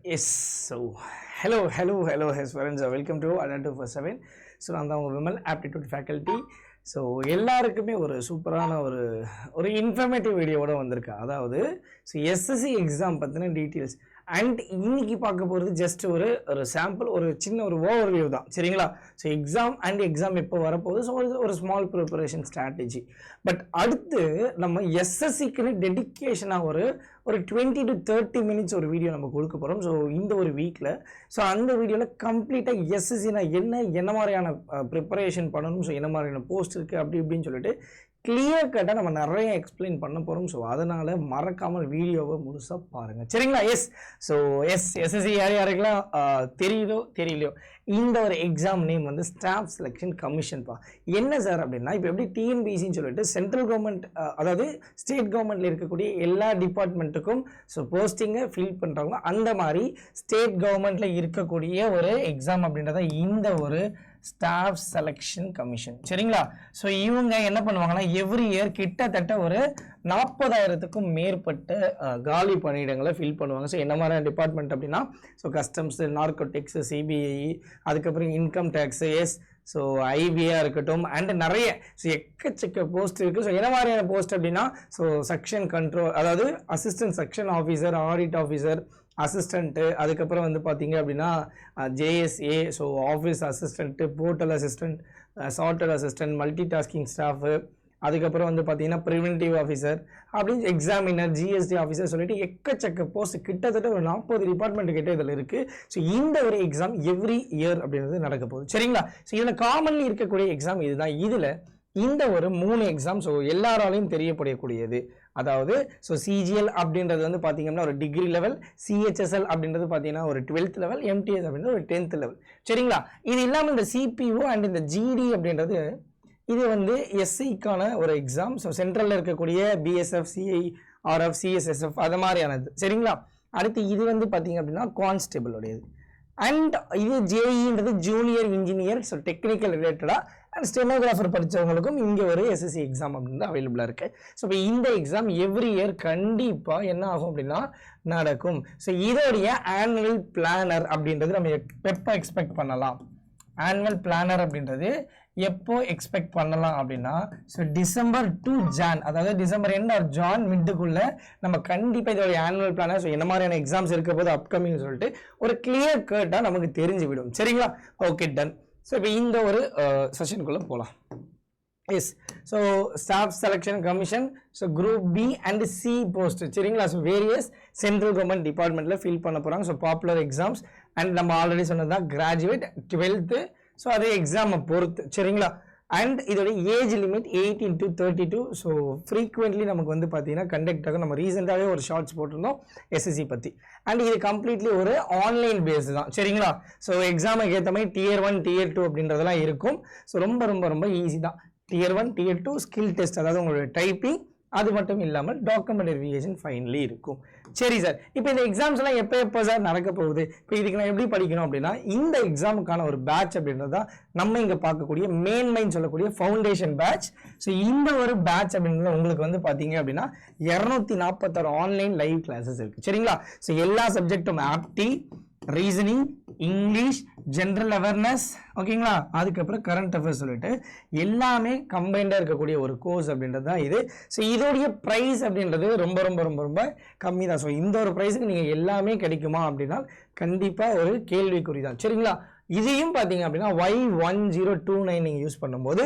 Yes, so hello friends, welcome to Adana 247. So நான் தான் உங்கள் விமல் ஆப்டிடியூட் ஃபேக்கல்ட்டி. ஸோ எல்லாருக்குமே ஒரு சூப்பரான ஒரு இன்ஃபர்மேட்டிவ் வீடியோவோட வந்திருக்கேன். அதாவது ஸோ எஸ்எஸ்சி எக்ஸாம் பற்றின டீட்டெயில்ஸ் அண்ட் இன்னைக்கு பார்க்க போகிறது ஜஸ்ட் ஒரு சாம்பிள், ஒரு சின்ன ஒரு ஓவர்வியூ தான், சரிங்களா? ஸோ எக்ஸாம் எப்போ வரப்போகுது, ஸோ ஒரு ஸ்மால் ப்ரிப்பரேஷன் ஸ்ட்ராட்டஜி. பட் அடுத்து நம்ம எஸ்எஸ்சிக்குன்னு டெடிக்கேஷனாக ஒரு 20 to 30 மினிட்ஸ் ஒரு வீடியோ நம்ம கொடுக்க போகிறோம். ஸோ இந்த ஒரு வீக்கில் ஸோ அந்த வீடியோவில் கம்ப்ளீட்டாக எஸ்எஸ்சினா என்ன மாதிரியான ப்ரிப்பரேஷன் பண்ணணும், ஸோ என்ன மாதிரியான போஸ்ட் இருக்குது அப்படி இப்படின்னு சொல்லிட்டு கிளியர் கட்டாக நம்ம நிறைய எக்ஸ்பிளைன் பண்ண போகிறோம். ஸோ அதனால் மறக்காமல் வீடியோவை முழுசாக பாருங்கள், சரிங்களா? எஸ்எஸ்சி யாருக்கெல்லாம் தெரியலையோ இந்த ஒரு எக்ஸாம் நேம் வந்து ஸ்டாஃப் செலெக்ஷன் கமிஷன்ப்பா. என்ன சார் அப்படின்னா, இப்போ எப்படி டிஎன்பிசின்னு சொல்லிட்டு சென்ட்ரல் கவர்மெண்ட், அதாவது ஸ்டேட் கவர்மெண்ட்டில் இருக்கக்கூடிய எல்லா டிபார்ட்மெண்ட்டுக்கும் ஸோ போஸ்டிங்கை ஃபில் பண்ணுறாங்களோ அந்த மாதிரி ஸ்டேட் கவர்மெண்ட்டில் இருக்கக்கூடிய ஒரு எக்ஸாம் அப்படின்றத இந்த ஒரு ஸ்டாஃப் செலெக்ஷன் கமிஷன், சரிங்களா? ஸோ இவங்க என்ன பண்ணுவாங்கன்னா எவ்ரி இயர் கிட்டத்தட்ட ஒரு 40,000க்கும் மேற்பட்ட காலி பணியிடங்களை ஃபில் பண்ணுவாங்க. ஸோ என்ன மாதிரியான டிபார்ட்மெண்ட் அப்படின்னா, ஸோ கஸ்டம்ஸ், நார்கோட்டிக்ஸ், சிபிஐ, அதுக்கப்புறம் இன்கம் டேக்ஸ், ஸோ ஐபியாக இருக்கட்டும் அண்ட் நிறைய ஸோ எக்கச்சக்க போஸ்ட் இருக்குது. ஸோ என்ன மாதிரியான போஸ்ட் அப்படின்னா, ஸோ செக்ஷன் கண்ட்ரோல், அதாவது assistant section officer, audit officer, assistant, அதுக்கப்புறம் வந்து பார்த்தீங்க அப்படின்னா JSA, so office assistant, portal assistant, charter assistant, multi tasking staff, அதுக்கப்புறம் வந்து பார்த்தீங்கன்னா ப்ரிவென்டிவ் ஆஃபீஸர் அப்படின்னு எக்ஸாமினர், ஜிஎஸ்டி ஆஃபீஸர் சொல்லிட்டு எக்கச்சக்க போஸ்ட் கிட்டத்தட்ட ஒரு 40 டிபார்ட்மெண்ட் கிட்ட இதில் இருக்குது. ஸோ இந்த ஒரு எக்ஸாம் எவ்ரி இயர் அப்படின்றது நடக்க போகுது, சரிங்களா? ஸோ இதில் காமன்லி இருக்கக்கூடிய எக்ஸாம் இதுதான். இதில் இந்த ஒரு 3 எக்ஸாம் ஸோ எல்லாராலையும் தெரியப்படக்கூடியது. அதாவது ஸோ சிஜிஎல் அப்படின்றது வந்து பார்த்தீங்கன்னா ஒரு டிகிரி லெவல், சிஹெச்எஸ்எல் அப்படின்றது பார்த்தீங்கன்னா ஒரு 12th லெவல், எம்டிஎஸ் அப்படின்றது ஒரு 10th லெவல், சரிங்களா? இது இல்லாமல் இந்த சிபிஓ அண்ட் இந்த ஜிடி அப்படின்றது இது வந்து எஸ்சிக்கான ஒரு எக்ஸாம். ஸோ சென்ட்ரலில் இருக்கக்கூடிய பிஎஸ்எஃப், சிஐஆர்எஃப், சிஎஸ்எஸ்எஃப் அது மாதிரியானது, சரிங்களா? அடுத்து இது வந்து பார்த்தீங்க அப்படின்னா கான்ஸ்டபிளோடையது. அண்ட் இது ஜேஇன்றது ஜூனியர் இன்ஜினியர், ஸோ டெக்னிக்கல் ரிலேட்டடாக அண்ட் ஸ்டெனோகிராஃபர் படித்தவங்களுக்கும் இங்கே ஒரு எஸ்எஸ்சி எக்ஸாம் அப்படின்னு அவைலபிளாக இருக்குது. ஸோ இப்போ இந்த எக்ஸாம் எவ்ரி இயர் கண்டிப்பாக என்ன ஆகும் அப்படின்னா நடக்கும். ஸோ இதோடைய ஆனுவல் பிளானர் அப்படின்றது நம்ம எப்போ எக்ஸ்பெக்ட் பண்ணலாம்? ஆனுவல் பிளானர் அப்படின்றது எப்போ எக்ஸ்பெக்ட் பண்ணலாம் அப்படின்னா, ஸோ டிசம்பர் டு ஜான், அதாவது டிசம்பர் எண்ட் ஆர் ஜான் மிட்டுக்குள்ள நம்ம கண்டிப்பாக இதோடைய ஆனுவல் பிளானர் ஸோ என்ன மாதிரியான எக்ஸாம்ஸ் இருக்க போது அப்கமிங் சொல்லிட்டு ஒரு கிளியர் கட்டாக நமக்கு தெரிஞ்சு விடும், சரிங்களா? Okay, ton. ஸோ இப்போ இந்த ஒரு செஷனுக்குள்ளே போகலாம். Yes, so staff selection commission, so group B and C post, சரிங்களா? ஸோ வேரியஸ் சென்ட்ரல் கவர்மெண்ட் டிபார்ட்மெண்ட்டில் ஃபில் பண்ண போகிறாங்க. ஸோ பாப்புலர் எக்ஸாம்ஸ் அண்ட் நம்ம ஆல்ரெடி சொன்னது தான் கிராஜுவேட், 12th, ஸோ அதே எக்ஸாமை பொறுத்து, சரிங்களா? அண்ட் இதோட age limit 18 to 32. So frequently நமக்கு வந்து பார்த்தீங்கன்னா கண்டக்ட் ஆகும். நம்ம ரீசெண்டாகவே ஒரு ஷார்ட்ஸ் போட்டிருந்தோம் எஸ்எஸ்சி பற்றி. அண்ட் இது கம்ப்ளீட்லி ஒரு ஆன்லைன் பேஸ் தான், சரிங்களா? ஸோ எக்ஸாமுக்கு ஏற்ற மாதிரி Tier 1, Tier 2 அப்படின்றதெல்லாம் இருக்கும். ஸோ ரொம்ப ரொம்ப ரொம்ப ஈஸி தான். Tier 1, Tier 2 ஸ்கில் டெஸ்ட், அதாவது உங்களுடைய டைப்பிங், அது மட்டும் இல்லாமல் டாக்குமெண்ட் வெரிஃபிகேஷன் ஃபைனலி இருக்கும். சரி சார், இப்போ இந்த எக்ஸாம்ஸ் எல்லாம் எப்போ சார் நடக்க போகுது? இப்போ இதுக்கு நான் எப்படி படிக்கணும் அப்படின்னா, இந்த எக்ஸாமுக்கான ஒரு பேட்ச் அப்படின்றது தான் நம்ம இங்கே பார்க்கக்கூடிய மெயின் சொல்லக்கூடிய ஃபவுண்டேஷன் பேட்ச். ஸோ இந்த ஒரு பேட்ச் அப்படின்றது உங்களுக்கு வந்து பார்த்தீங்க அப்படின்னா 246 ஆன்லைன் லைவ் கிளாஸஸ் இருக்குது, சரிங்களா? ஸோ எல்லா சப்ஜெக்டும் ஆப்டி, ரீசனிங், இங்கிலீஷ், ஜென்ரல் அவேர்னஸ், ஓகேங்களா? அதுக்கப்புறம் கரண்ட் அஃபேர்ஸ் சொல்லிட்டு எல்லாமே கம்பைண்டாக இருக்கக்கூடிய ஒரு கோர்ஸ் அப்படின்றது தான் இது. ஸோ இதோடைய ப்ரைஸ் அப்படின்றது ரொம்ப ரொம்ப ரொம்ப ரொம்ப கம்மி தான். ஸோ இந்த ஒரு ப்ரைஸுக்கு நீங்கள் எல்லாமே கிடைக்குமா அப்படின்னா கண்டிப்பாக ஒரு கேள்விக்குறி தான், சரிங்களா? இதையும் பார்த்தீங்க அப்படின்னா Y1029 நீங்கள் யூஸ் பண்ணும்போது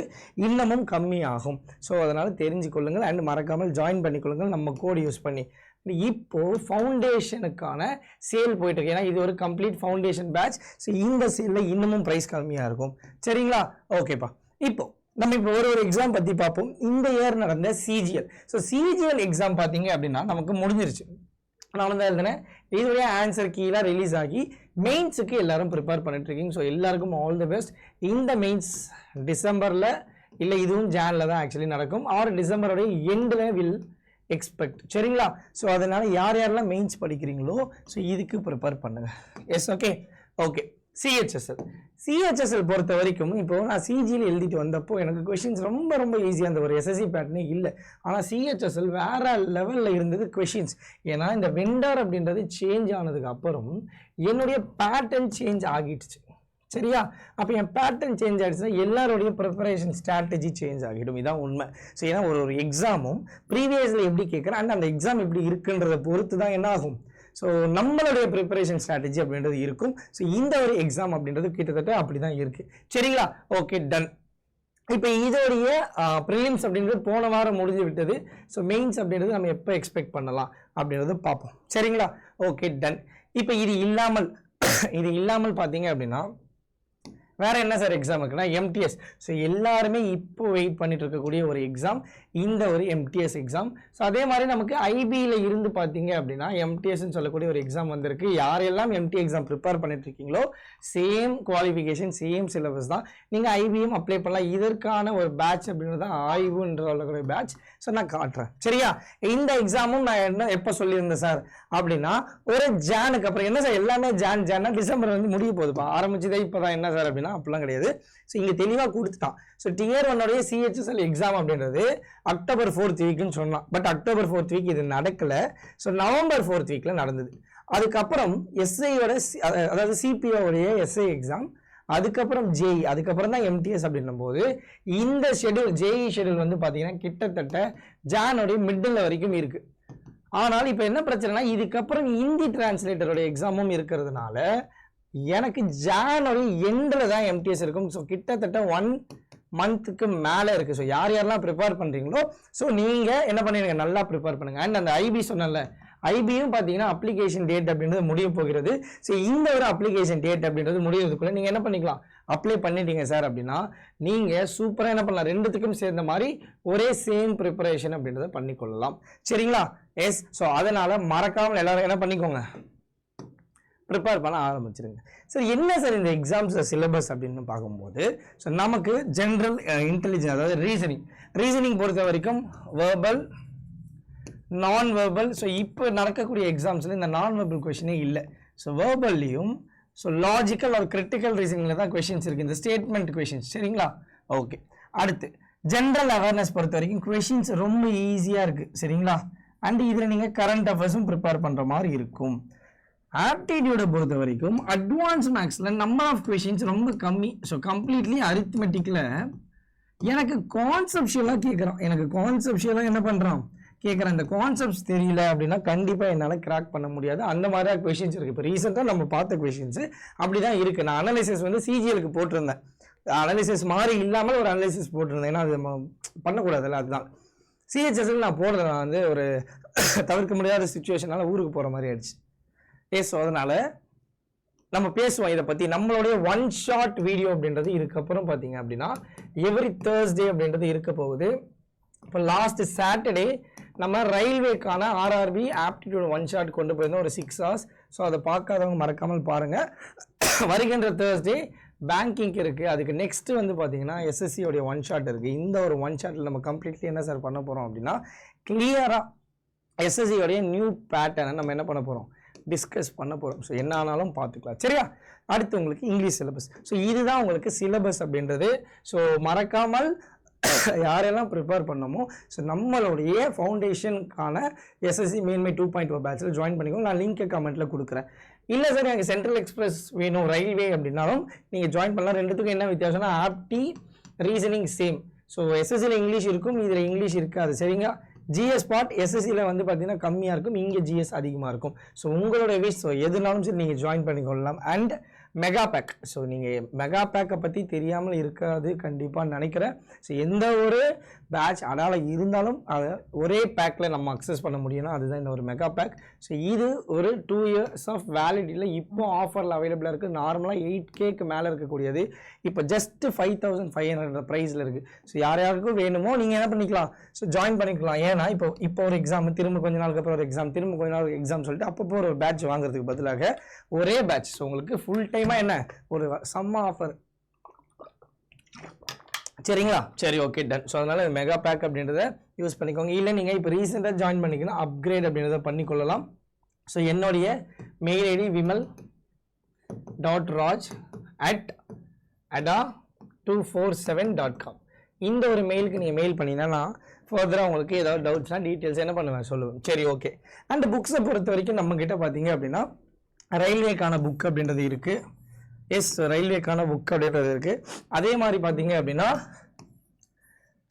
இன்னமும் கம்மி ஆகும். ஸோ அதனால் தெரிஞ்சு கொள்ளுங்கள் அண்ட் மறக்காமல் ஜாயின் பண்ணிக்கொள்ளுங்கள் நம்ம கோடு யூஸ் பண்ணி. இப்போ ஃபவுண்டேஷனுக்கான சேல் போயிட்டு இருக்கு, ஏன்னா இது ஒரு கம்ப்ளீட் ஃபவுண்டேஷன் பேட்ச். ஸோ இந்த சேலில் இன்னமும் ப்ரைஸ் கம்மியாக இருக்கும், சரிங்களா? ஓகேப்பா, இப்போ நம்ம இப்போ ஒரு எக்ஸாம் பற்றி பார்ப்போம். இந்த இயர் நடந்த சிஜிஎல். ஸோ சிஜிஎல் எக்ஸாம் பார்த்தீங்க அப்படின்னா நமக்கு முடிஞ்சிருச்சு. நான் தான் எழுதினேன். இதோடைய ஆன்சர் கீழே ரிலீஸ் ஆகி மெயின்ஸுக்கு எல்லாரும் ப்ரிப்பேர் பண்ணிட்டு இருக்கீங்க. ஸோ எல்லாருக்கும் ஆல் தி பெஸ்ட். இந்த மெயின்ஸ் டிசம்பரில் இல்லை, இதுவும் ஜானில் தான் ஆக்சுவலி நடக்கும், ஆர் டிசம்பரோடைய எண்டில் வில் எக்ஸ்பெக்ட், சரிங்களா? ஸோ அதனால் யாரெல்லாம் மெயின்ஸ் படிக்கிறீங்களோ ஸோ இதுக்கு ப்ரிப்பேர் பண்ணுங்கள். Yes, okay. சிஹெச்எஸ்எல் பொறுத்த வரைக்கும் இப்போ நான் சிஜியில் எழுதிட்டு வந்தப்போ எனக்கு கொஷின்ஸ் ரொம்ப ரொம்ப ஈஸியாக அந்த ஒரு எஸ்எஸ்சி பேட்டர்னே இல்லை. ஆனால் சிஹெச்எஸ்எல் வேற லெவலில் இருந்தது கொஷின்ஸ். ஏன்னா இந்த வெண்டர் அப்படின்றது சேஞ்ச் ஆனதுக்கு அப்புறம் என்னுடைய பேட்டர்ன் சேஞ்ச் ஆகிடுச்சு. சரியா? அப்போ என் பேட்டர்ன் சேஞ்ச் ஆகிடுச்சுன்னா எல்லாருடைய ப்ரிப்பரேஷன் ஸ்ட்ராட்டஜி சேஞ்ச் ஆகிடும். இதுதான் உண்மை. ஸோ ஏன்னா ஒரு எக்ஸாமும் ப்ரீவியஸில் எப்படி கேட்குறேன் அண்ட் அந்த எக்ஸாம் எப்படி இருக்குன்றதை பொறுத்து தான் என்ன ஆகும். ஸோ நம்மளுடைய ப்ரிப்பரேஷன் ஸ்ட்ராட்டஜி அப்படின்றது இருக்கும். ஸோ இந்த ஒரு எக்ஸாம் அப்படின்றது கிட்டத்தட்ட அப்படி தான் இருக்குது. சரிங்களா? Okay, done. இப்போ இதோடைய ப்ரிலிம்ஸ் அப்படின்றது போன வாரம் முடிஞ்சு விட்டது. ஸோ மெயின்ஸ் அப்படின்றது நம்ம எப்போ எக்ஸ்பெக்ட் பண்ணலாம் அப்படின்றது பார்ப்போம். சரிங்களா? Okay, done. இப்போ இது இல்லாமல் பார்த்தீங்க அப்படின்னா வேற என்ன சார் எக்ஸாம் இருக்குன்னா எம்டிஎஸ். ஸோ எல்லாருமே இப்போ வெயிட் பண்ணிட்டு இருக்கக்கூடிய ஒரு எக்ஸாம் இந்த ஒரு எம்டிஎஸ் எக்ஸாம். ஸோ அதே மாதிரி நமக்கு ஐபியில் இருந்து பார்த்தீங்க அப்படின்னா எம்டிஎஸ்ன்னு சொல்லக்கூடிய ஒரு எக்ஸாம் வந்திருக்கு. யாரெல்லாம் எம்டி எக்ஸாம் ப்ரிப்பேர் பண்ணிட்டு இருக்கீங்களோ சேம் குவாலிஃபிகேஷன் சேம் சிலபஸ் தான். நீங்கள் ஐபியும் அப்ளை பண்ணலாம். இதற்கான ஒரு பேட்ச் அப்படின்றது தான் ஆய்வுன்ற சொல்லக்கூடிய பேட்ச். ஸோ நான் காட்டுறேன். சரியா? இந்த எக்ஸாமும் நான் என்ன எப்போ சொல்லியிருந்தேன் சார் அப்படின்னா ஒரு ஜானுக்கு அப்புறம். என்ன சார் எல்லாமே ஜான்னா டிசம்பர் வந்து முடிய போகுதுப்பா, ஆரம்பிச்சதே இப்போ தான் என்ன சார் அப்படின்னா அப்படிலாம் கிடையாது. ஸோ இங்கே தெளிவாக கொடுத்துட்டான். ஸோ டியர் 1 சிஹெச்எஸ்எல் எக்ஸாம் அப்படின்றது அக்டோபர் 4th வீக்னு சொன்னான். பட் அக்டோபர் 4th வீக் இது நடக்கலை. ஸோ நவம்பர் 4th வீக்ல நடந்தது. அதுக்கப்புறம் எஸ்ஐயோட அதாவது சிபிஓடைய எஸ்ஐ எக்ஸாம், அதுக்கப்புறம் ஜேஇ, அதுக்கப்புறம் தான் எம்டிஎஸ் அப்படின்னும் போது இந்த ஷெடியூல் ஜேஇ ஷெடியூல் வந்து பார்த்தீங்கன்னா கிட்டத்தட்ட ஜானுடைய மிடில் வரைக்கும் இருக்கு. ஆனால் இப்போ என்ன பிரச்சனைனா இதுக்கப்புறம் ஹிந்தி டிரான்ஸ்லேட்டரோட எக்ஸாமும் இருக்கிறதுனால எனக்கு ஜானுவரி எண்டில் தான் எம்டிஎஸ் இருக்கும். ஸோ கிட்டத்தட்ட 1 மந்த்துக்கு மேலே இருக்குது. ஸோ யாரெல்லாம் ப்ரிப்பேர் பண்ணுறீங்களோ ஸோ நீங்கள் என்ன பண்ணிடுங்க, நல்லா ப்ரிப்பேர் பண்ணுங்கள். அண்ட் அந்த ஐபி சொன்னல, ஐபியும் பார்த்தீங்கன்னா அப்ளிகேஷன் டேட் அப்படின்றது முடிய போகிறது. ஸோ இந்த ஒரு அப்ளிகேஷன் டேட் அப்படின்றது முடியறதுக்குள்ள நீங்கள் என்ன பண்ணிக்கலாம், அப்ளை பண்ணிட்டீங்க சார் அப்படின்னா நீங்கள் சூப்பராக என்ன பண்ணலாம், ரெண்டுத்துக்கும் சேர்ந்த மாதிரி ஒரே சேம் ப்ரிப்பரேஷன் அப்படின்றத பண்ணிக்கொள்ளலாம். சரிங்களா? எஸ். ஸோ அதனால் மறக்காமல் எல்லாரும் என்ன பண்ணிக்கோங்க, ப்ரிப்பேர் பண்ண ஆரம்பிச்சிருங்க. சார் என்ன சார் இந்த எக்ஸாம்ஸ் சிலபஸ் அப்படின்னு பார்க்கும்போது ஸோ நமக்கு ஜென்ரல் இன்டெலிஜென்ஸ் அதாவது ரீசனிங் பொறுத்த வரைக்கும் வேர்பல், நான் வேர்பல். ஸோ இப்போ நடக்கக்கூடிய எக்ஸாம்ஸில் இந்த நான் வேர்பல் கொஷினே இல்லை. ஸோ வேர்பல்லையும் ஸோ லாஜிக்கல் ஒரு கிரிட்டிக்கல் ரீசனிங்கில் தான் கொஷின்ஸ் இருக்குது, இந்த ஸ்டேட்மெண்ட் கொஷின்ஸ். சரிங்களா? ஓகே. அடுத்து ஜென்ரல் அவேர்னஸ் பொறுத்த வரைக்கும் கொஷின்ஸ் ரொம்ப ஈஸியாக இருக்குது. சரிங்களா? அண்ட் இதில் நீங்கள் கரண்ட் அஃபேர்ஸும் ப்ரிப்பேர் பண்ணுற மாதிரி இருக்கும். ஆப்டிடியூடை பொறுத்த வரைக்கும் அட்வான்ஸ் மேக்ஸில் நம்பர் ஆஃப் கொஷின்ஸ் ரொம்ப கம்மி. ஸோ கம்ப்ளீட்லி அரித்மெட்டிக்கில் எனக்கு கான்செப்ஷுவலாக கேட்குறான், எனக்கு கான்செப்ஷுவலாக என்ன பண்ணுறான் கேட்குறேன். இந்த கான்செப்ட்ஸ் தெரியல அப்படின்னா கண்டிப்பாக என்னால் கிராக் பண்ண முடியாது. அந்த மாதிரியாக கொஷின்ஸ் இருக்குது. இப்போ ரீசெண்டாக நம்ம பார்த்த கொஷின்ஸு அப்படி தான் இருக்குது. நான் அனலைசிஸ் வந்து சிஜிஎலுக்கு போட்டிருந்தேன். அனலைசிஸ் மாதிரி இல்லாமல் ஒரு அனலைசிஸ் போட்டிருந்தேன். ஏன்னா அது பண்ணக்கூடாதுல்ல, அதுதான். சிஹெச்எஸ்எல் நான் போடுறது நான் வந்து ஒரு தவிர்க்க முடியாத சுச்சுவேஷனால் ஊருக்கு போகிற மாதிரி ஆயிடுச்சு. ஸோ அதனால் நம்ம பேசுவோம் இதை பற்றி. நம்மளுடைய 1 ஷாட் வீடியோ அப்படின்றது இதுக்கப்புறம் பார்த்தீங்க அப்படின்னா எவ்ரி தேர்ஸ்டே அப்படின்றது இருக்க போகுது. இப்போ லாஸ்ட் சாட்டர்டே நம்ம ரயில்வேக்கான ஆர்ஆர்பி ஆப்டிடியூட் 1 ஷாட் கொண்டு போயிருந்தோம், ஒரு 6 hours. ஸோ அதை பார்க்காதவங்க மறக்காமல் பாருங்கள். வருகின்ற தேர்ஸ்டே பேங்கிங் இருக்குது. அதுக்கு நெக்ஸ்ட் வந்து பார்த்தீங்கன்னா எஸ்எஸ்சியோடைய 1 ஷாட் இருக்குது. இந்த ஒரு 1 ஷாட்டில் நம்ம கம்ப்ளீட்லி என்ன சார் பண்ண போகிறோம் அப்படின்னா கிளியராக எஸ்எஸ்சியோடைய நியூ பேட்டர்னை நம்ம என்ன பண்ண போகிறோம், டிஸ்கஸ் பண்ண போகிறோம். ஸோ என்ன ஆனாலும் பார்த்துக்கலாம். சரியா? அடுத்து உங்களுக்கு இங்கிலீஷ் சிலபஸ். ஸோ இதுதான் உங்களுக்கு சிலபஸ் அப்படின்றது. ஸோ மறக்காமல் யாரெல்லாம் ப்ரிப்பேர் பண்ணமோ ஸோ நம்மளுடைய ஃபவுண்டேஷனுக்கான எஸ்எஸ்சி மேன்மை 2.0 பேட்சில் ஜாயின் பண்ணிக்கோங்க. நான் லிங்க்கை கமெண்ட்டில் கொடுக்குறேன். இல்லை சார் எனக்கு சென்ட்ரல் எக்ஸ்பிரஸ் வேணும் ரயில்வே அப்படின்னாலும் நீங்கள் ஜாயின் பண்ணலாம். ரெண்டுத்துக்கும் என்ன வித்தியாசம்னா ஆப்டி ரீசனிங் சேம். ஸோ எஸ்எஸ்சியில் இங்கிலீஷ் இருக்கும், இதில் இங்கிலீஷ் இருக்காது. சரிங்களா? ஜிஎஸ் பார்ட் எஸ்எஸ்சியில் வந்து பார்த்தீங்கன்னா கம்மியாக இருக்கும், இங்கே ஜிஎஸ் அதிகமாக இருக்கும். ஸோ உங்களோட விஷ். ஸோ எதுனாலும் சரி நீங்கள் ஜாயின் பண்ணிக்கொள்ளலாம். And mega pack. ஸோ நீங்கள் மெகா பேக்கை பற்றி தெரியாமல் இருக்காது கண்டிப்பாக நினைக்கிறேன். ஸோ எந்த ஒரு பேட்ச் அதனால் இருந்தாலும் அதை ஒரே பேக்கில் நம்ம அக்சஸ் பண்ண முடியும்னா அதுதான் இந்த ஒரு மெகா பேக். ஸோ இது ஒரு 2 years ஆஃப் வேலிடிட்டியில் இப்போ ஆஃபரில் அவைலபிளாக இருக்குது. நார்மலாக 8Kக்கு மேலே இருக்கக்கூடியது இப்போ ஜஸ்ட் 5500 ப்ரைஸில் இருக்குது. ஸோ யாருக்கும் வேணுமோ நீங்கள் என்ன பண்ணிக்கலாம், ஸோ ஜாயின் பண்ணிக்கலாம். ஏன்னா இப்போ ஒரு எக்ஸாம், திரும்ப கொஞ்ச நாளுக்கு அப்புறம் ஒரு எக்ஸாம், திரும்ப கொஞ்ச நாள் எக்ஸாம் சொல்லிட்டு அப்பப்போ ஒரு பேட்ச் வாங்குறதுக்கு பதிலாக ஒரே பேட்ச். ஸோ உங்களுக்கு ஃபுல் டைமாக என்ன ஒரு செம்ம ஆஃபர். சரிங்களா? சரி, ஓகே, டன். ஸோ அதனால் மெகா பேக் அப்படின்றத யூஸ் பண்ணிக்கோங்க. இல்லை நீங்கள் இப்போ ரீசெண்டாக ஜாயின் பண்ணிக்கணும், அப்கிரேட் அப்படின்றத பண்ணிக்கொள்ளலாம். ஸோ என்னுடைய மெயில் ஐடி vimal.raj ada247.com. இந்த ஒரு மெயிலுக்கு நீங்கள் மெயில் பண்ணிங்கன்னா ஃபர்தராக உங்களுக்கு ஏதாவது டவுட்ஸ்னால் டீட்டெயில்ஸ் என்ன பண்ணுவேன் சொல்லுவேன். சரி, ஓகே. அண்ட் புக்ஸை பொறுத்த வரைக்கும் நம்மக்கிட்ட பார்த்தீங்க அப்படின்னா ரயில்வேக்கான புக் அப்படின்றது இருக்குது. எஸ், ரயில்வேக்கான புக் அப்படின்றது இருக்குது. அதே மாதிரி பார்த்தீங்க அப்படின்னா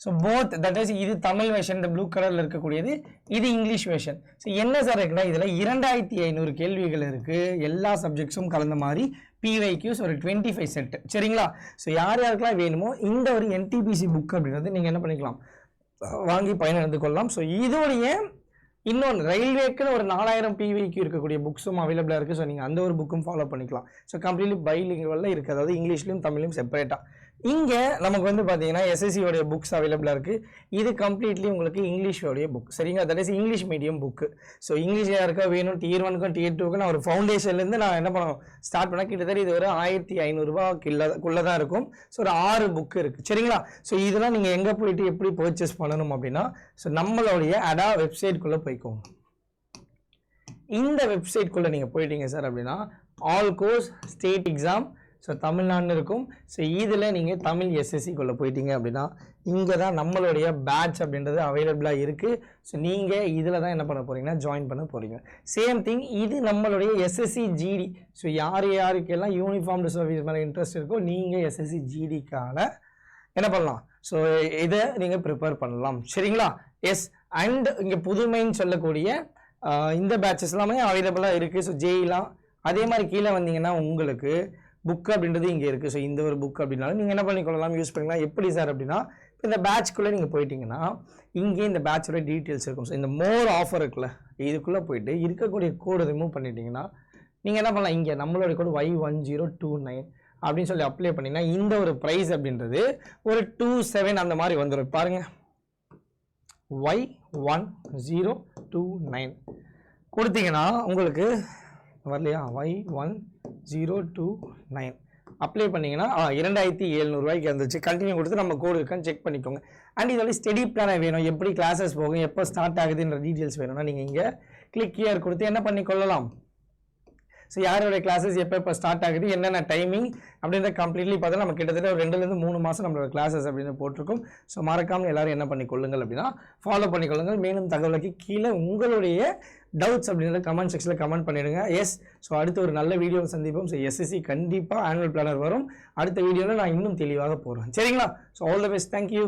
ஸோ போத் தட் இஸ் இது தமிழ் வெர்ஷன், இந்த ப்ளூ கலரில் இருக்கக்கூடியது, இது இங்கிலீஷ் வெர்ஷன். ஸோ என்ன சார் இருக்குன்னா இதில் 2500 கேள்விகள் இருக்குது, எல்லா சப்ஜெக்ட்ஸும் கலந்த மாதிரி பிவைக்யூஸ் ஒரு 25 செட். சரிங்களா? ஸோ யார் யாருக்கெல்லாம் வேணுமோ இந்த ஒரு NTPC புக் அப்படின்றது நீங்கள் என்ன பண்ணிக்கலாம், வாங்கி பயனடைந்து கொள்ளலாம். ஸோ இதோடைய இன்னொன்று ரயில்வேக்குன்னு ஒரு 4000 பிவிக்கு இருக்கக்கூடிய புக்ஸும் அவைலபிளாக இருக்குது. ஸோ நீங்கள் அந்த ஒரு புக்கும் ஃபாலோ பண்ணிக்கலாம். ஸோ கம்ப்ளீட்லி பைலிங்குவலில் இருக்குது, அதாவது இங்கிலீஷ்லையும் தமிழ்லையும் செப்பரேட்டாக. இங்கே நமக்கு வந்து பார்த்தீங்கன்னா எஸ்எஸ்சியோடைய புக்ஸ் அவைலபிளாக இருக்குது. இது கம்ப்ளீட்லி உங்களுக்கு இங்கிலீஷோடைய புக். சரிங்களா? That is English medium book. So English யாருக்கா வேணும் Tier 1க்கும் Tier 2க்கும் நான் ஒரு ஃபவுண்டேஷன்லேருந்து நான் என்ன பண்ணுவோம் ஸ்டார்ட் பண்ணால் கிட்டத்தட்ட இது ஒரு 1500 ரூபாய்க்குள்ளே தான் இருக்கும். ஸோ ஒரு 6 புக்கு இருக்குது. சரிங்களா? ஸோ இதெல்லாம் நீங்கள் எங்கே போயிட்டு எப்படி பர்ச்சேஸ் பண்ணணும் அப்படின்னா ஸோ நம்மளுடைய அடா வெப்சைட்குள்ளே போய்க்கோங்க. இந்த வெப்சைட்குள்ளே நீங்கள் போயிட்டீங்க சார் அப்படின்னா all course state exam so தமிழ்நாடுன்னு இருக்கும். ஸோ இதில் நீங்கள் தமிழ் எஸ்எஸ்சிக்குள்ளே போயிட்டீங்க அப்படின்னா இங்கே தான் நம்மளுடைய பேட்ச் அப்படின்றது அவைலபிளாக இருக்குது. ஸோ நீங்கள் இதில் தான் என்ன பண்ண போகிறீங்கன்னா ஜாயின் பண்ண போகிறீங்க. சேம் திங் இது நம்மளுடைய எஸ்எஸ்சி ஜிடி. ஸோ யாருக்கெல்லாம் யூனிஃபார்ம்டு சர்வீஸ் மேலே இன்ட்ரெஸ்ட் இருக்கோ நீங்கள் எஸ்எஸ்சி ஜிடிக்கான என்ன பண்ணலாம், ஸோ இதை நீங்கள் ப்ரிப்பேர் பண்ணலாம். சரிங்களா? எஸ். அண்ட் இங்கே புதுமைன்னு சொல்லக்கூடிய இந்த பேட்சஸ் எல்லாமே அவைலபிளாக இருக்குது. ஸோ ஜேஇலாம் அதே மாதிரி கீழே வந்தீங்கன்னா உங்களுக்கு புக் அப்படின்றது இங்கே இருக்குது. ஸோ இந்த ஒரு புக் அப்படின்னாலும் நீங்கள் என்ன பண்ணிக்கொள்ளலாம், யூஸ் பண்ணிக்கலாம். எப்படி சார் அப்படின்னா இந்த பேட்ச்க்குள்ளே நீங்கள் போயிட்டீங்கன்னா இங்கே இந்த பேட்சோட டீட்டெயில்ஸ் இருக்கும். ஸோ இந்த மோர் ஆஃபர் இருக்குல்ல, இதுக்குள்ளே போயிட்டு இருக்கக்கூடிய கோடு ரிமூவ் பண்ணிட்டீங்கன்னா நீங்கள் என்ன பண்ணலாம், இங்கே நம்மளுடைய கோடு Y1029 அப்படின்னு சொல்லி அப்ளை பண்ணிங்கன்னா இந்த ஒரு ப்ரைஸ் அப்படின்றது ஒரு 27 அந்த மாதிரி வந்துடும். பாருங்கள், Y1029 கொடுத்தீங்கன்னா உங்களுக்கு வரலையா, Y1029 அப்ளை பண்ணிங்கன்னா 2700 ரூபாய்க்கு வந்துச்சு. கண்டினியூ கொடுத்து நம்ம கோடு இருக்கான்னு செக் பண்ணிக்கோங்க. அண்ட் இதோட ஸ்டடி பிளானை வேணும், எப்படி கிளாஸஸ் போகும், எப்போ ஸ்டார்ட் ஆகுதுன்ற டீட்டெயில்ஸ் வேணும்னா நீங்கள் இங்கே கிளிக் ஹியர் கொடுத்து என்ன பண்ணிக்கொள்ளலாம். ஸோ யாரோட கிளாஸஸ் எப்போ ஸ்டார்ட் ஆகுது, என்னென்ன டைமிங் அப்படின்ற கம்ப்ளீட்லி பார்த்தா நம்ம கிட்டத்தட்ட ஒரு 2-3 மாதம் நம்மளோட கிளாஸஸ் அப்படின்னு போட்டிருக்கோம். ஸோ மறக்காமல் எல்லாரும் என்ன பண்ணிக்கொள்ளுங்கள் அப்படின்னா ஃபாலோ பண்ணிக்கொள்ளுங்கள். மேலும் தகவலுக்கு கீழே உங்களுடைய டவுட்ஸ் அப்படின்ற கமெண்ட் செக்ஷனில் கமெண்ட் பண்ணிடுங்க. எஸ். ஸோ அடுத்து ஒரு நல்ல வீடியோ சந்திப்போம். ஸோ எஸ்எஸ்சி கண்டிப்பாக ஆனுவல் பிளானர் வரும். அடுத்த வீடியோவில் நான் இன்னும் தெளிவாக போகிறேன். சரிங்களா? So all the best. Thank you.